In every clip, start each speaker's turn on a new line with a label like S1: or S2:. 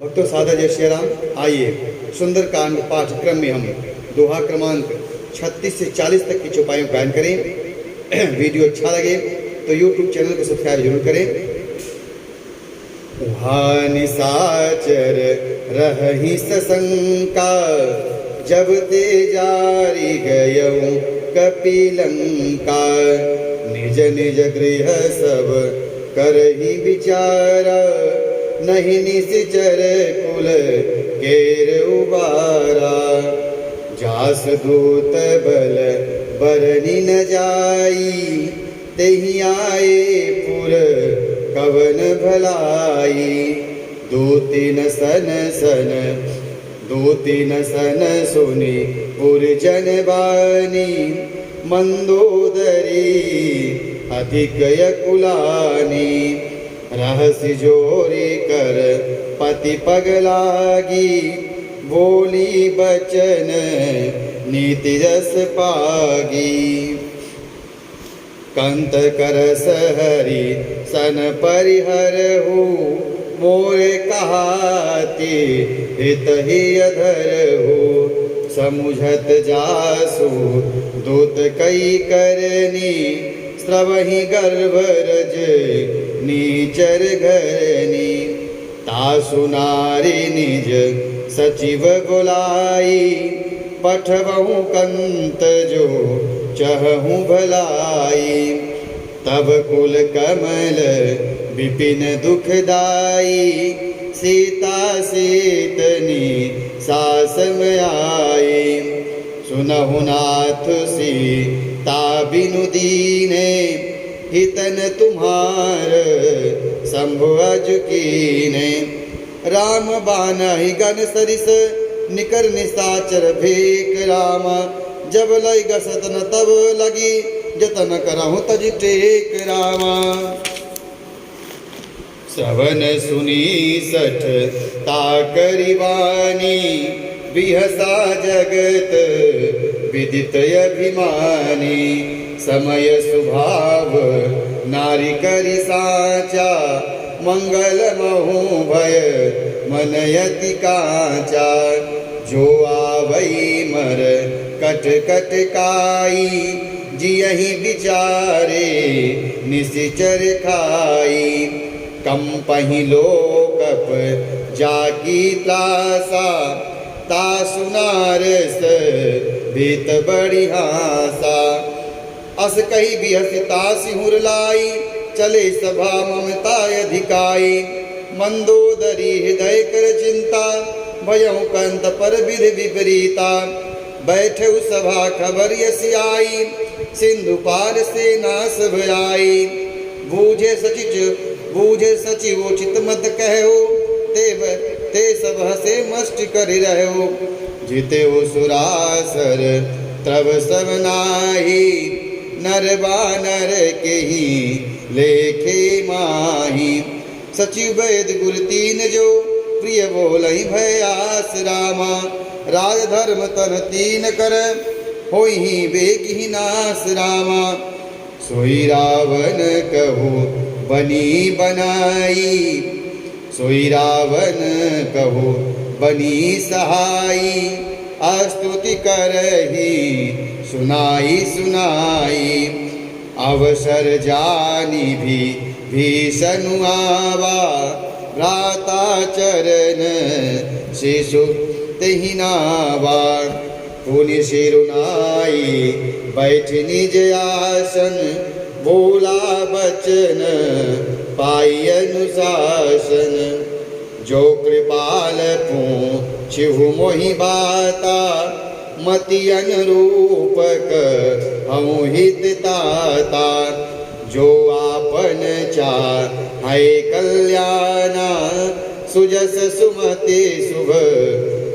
S1: भक्तों सादा जय श्री राम। आइए सुंदरकांड पाठ्यक्रम में हम दोहा क्रमांक 36 से 40 तक की चौपाइयों का गायन करें। वीडियो अच्छा लगे तो यूट्यूब चैनल को सब्सक्राइब जरूर करें। वहाँ निसाचर रही सशंका, जब ते जारी गयऊ कपिलंका। निज निज गृह सब करही विचारा, नहीं निश्चर कुल केर उबारा। जास दूत बल बरनी न जाई, तेहि आए पुर कवन भलाई। दूतिन सन सुनी पुरजन बानी, मंदोदरी अधिक यकुलानी। रहस्य जोरी कर पति पग लागी, बोली बचन नीति रस पागी। कंत करस हरि सन परिहर हो, मोरे कहाती हित ही अधर हो। समुझत जासु दूत कई करनी, स्रवहि गर्भरज नीचर घरनी। तासु नारी निज सचिव बुलाई, पठवहु कंत जो चहहु भलाई। तब कुल कमल विपिन दुखदाई, सीता सीतनी सासम आई। सुनहु नाथ सीता बिनु दीने, हितन तुम्हार शंभु अजुकीने। राम बानहि गन सरिस, निकर निसाचर भेक रामा। जब लय गसतन तब लगी, जतन करहु तज टेक रामा। श्रवण सुनी सठ ताकरि वानी, बिहसा जगत विदित अभिमानी। समय सुभाव नारी करि साचा, मंगल महु भय मनयति काचा। जो आवई मर कट कट काई, जियहि विचारे निशिचर खाई। कंपहि लोकप जाकी त्रासा, तासु नारस भीत बड़ी हासा। अस कही बिहसिता सिहुर लाई, चले सभा ममता अधिकाई। मंदोदरी हृदय कर चिंता, भयउ कंत पर विधि विपरीता। बैठे सभा खबर यसी आई, सिंधु पार से नास भयाई। बूझे सचिव उचित मत कहो, ते सब हसे मष्ट करि रहो। जिते सुरासर तब सब नाही, नर बानर के ही लेखे माही। सचिव वैद गुर तीन जो, प्रिय बोलहि भयास रामा। राजधर्म तन तीन कर, होई बेगी नास रामा। सोई रावण कहु बनी बनाई, सोई रावण कहु बनी सहाई। स्तुति करही सुनाई सुनाई, अवसर जानी भी भीषण आवा। भ्राता चरण शिशु तेहि नावा। पुनि सिरुनाई बैठ निज आसन, बोला बचन पाई अनुशासन। जो कृपाल पूछिहु मोहि बाता, मति अनुरूपक हऊँ हित ताता। जो आपन चाहे कल्याणा, सुजस सुमति शुभ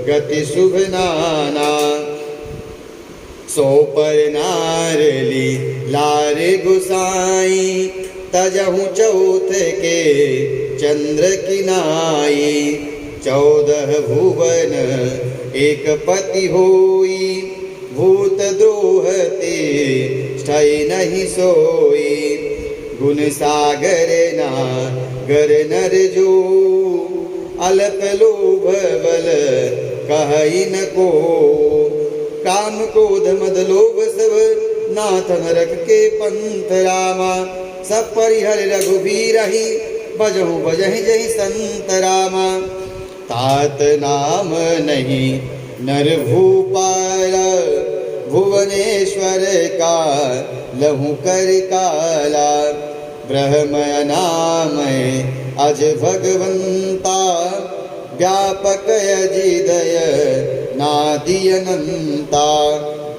S1: गति शुभ नाना। सो पर नारली लार गुसाई, तजहु चौथ के चंद्र किनाई। 14 भुवन एक पति होई, भूत द्रोहते स्थई नहीं सोई। गुण सागर ना गर नर जो, अल्प लोभ बल कहई न को। काम क्रोध मद लोभ सब नाथ नरक के पंथ रामा। सब परिहर रघुबीर ही बजहु बजहि जहि संत रामा। तात नाम नहीं नर भूपाल भुवनेश्वर का लहु कर काला। ब्रह्मय नामय अज भगवंता व्यापक अजिदय नादि अनंता।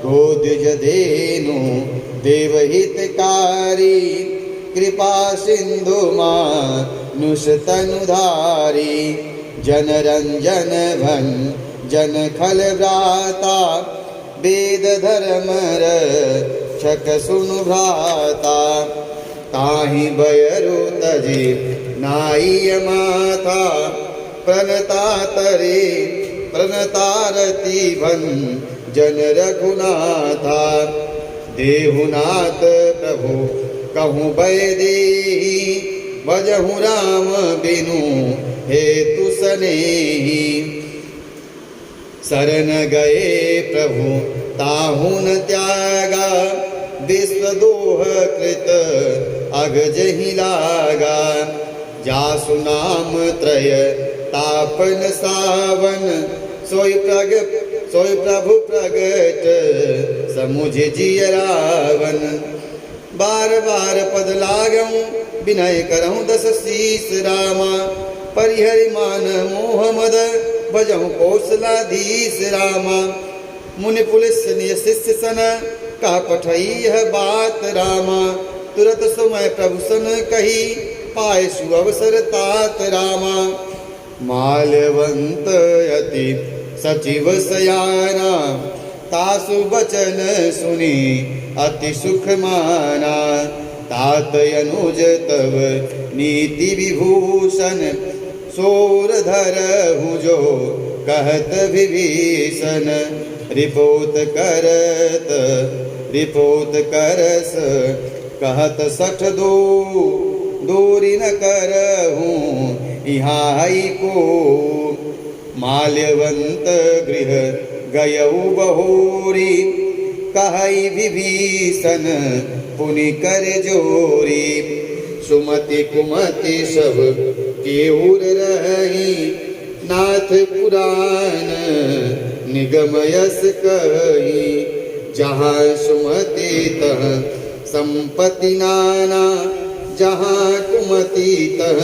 S1: गोदिज धेनु देवहितकारी कृपा सिंधु मानुष तनुधारी। जनरंजन भन जन खल भ्राता वेद धर्म रक्षक सुनु भ्राता। ताहि बयरु तजी नाई माता प्रणता तरे प्रणतारती भन जन रघुनाथा। देहुनाथ प्रभु कहूँ भय देहि भजहु राम बिनु हेतु सनेहि। शरण गए प्रभु ताहु न त्यागा विश्वदोह कृत अगजहि लागा। जासु नाम त्रय तापन सावन सोई प्रभु प्रगट समुझ जिय रावण। बार बार पद लागऊं विनय करऊं दस शीस रामा। परिहरि मान मोह मद भजहु कौशलाधीश रामा। मुनि पुलिस शिष्य सन का पठई यह बात रामा। तुरत समय प्रभु सन कही पाए सुअवसर तात रामा। माल्यवंत यति सचिव सयाना तासु बचन सुनी अति सुख माना। तात अनुज तव नीति विभूषण सोर धरहु जो कहत विभीषण। रिपोत करस कहत सठ दूरी न करहूँ इहाई को। माल्यवंत गृह गयऊ बहोरी कहई विभीषण पुनि कर जोरी। सुमति कुमति सब केऊर रही नाथ पुराण निगम यस कही। जहाँ सुमति तह संपत्ति नाना जहाँ कुमति तह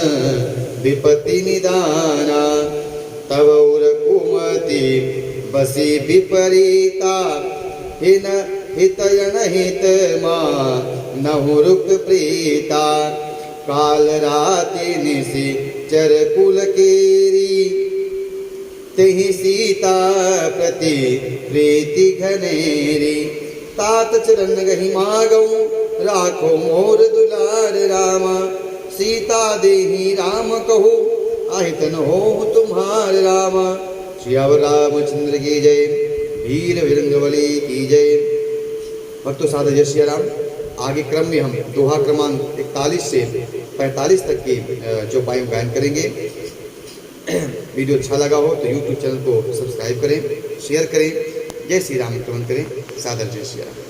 S1: विपत्ति निदाना। तब उर कुमति बसी विपरीता हितयन हित माँ नहु रुक प्रीता। काल राति निशि चर कुल केरी तेहि सीता प्रति प्रीति घनेरी। तात चरण गहि मागऊं राखो मोर दुलार रामा। सीता देहि राम कहू आहित न हो तुम्हार रामा। श्यावर रामचंद्र की जय। वीर विरंगवली की जय। भक्तों साधु जय श्री राम। आगे क्रम में हम दोहा क्रमांक 41 से 45 तक के चौपाइयों गायन करेंगे। वीडियो अच्छा लगा हो तो YouTube चैनल को सब्सक्राइब करें, शेयर करें। जय श्री राम कमेंट करें। सादर जय श्री राम।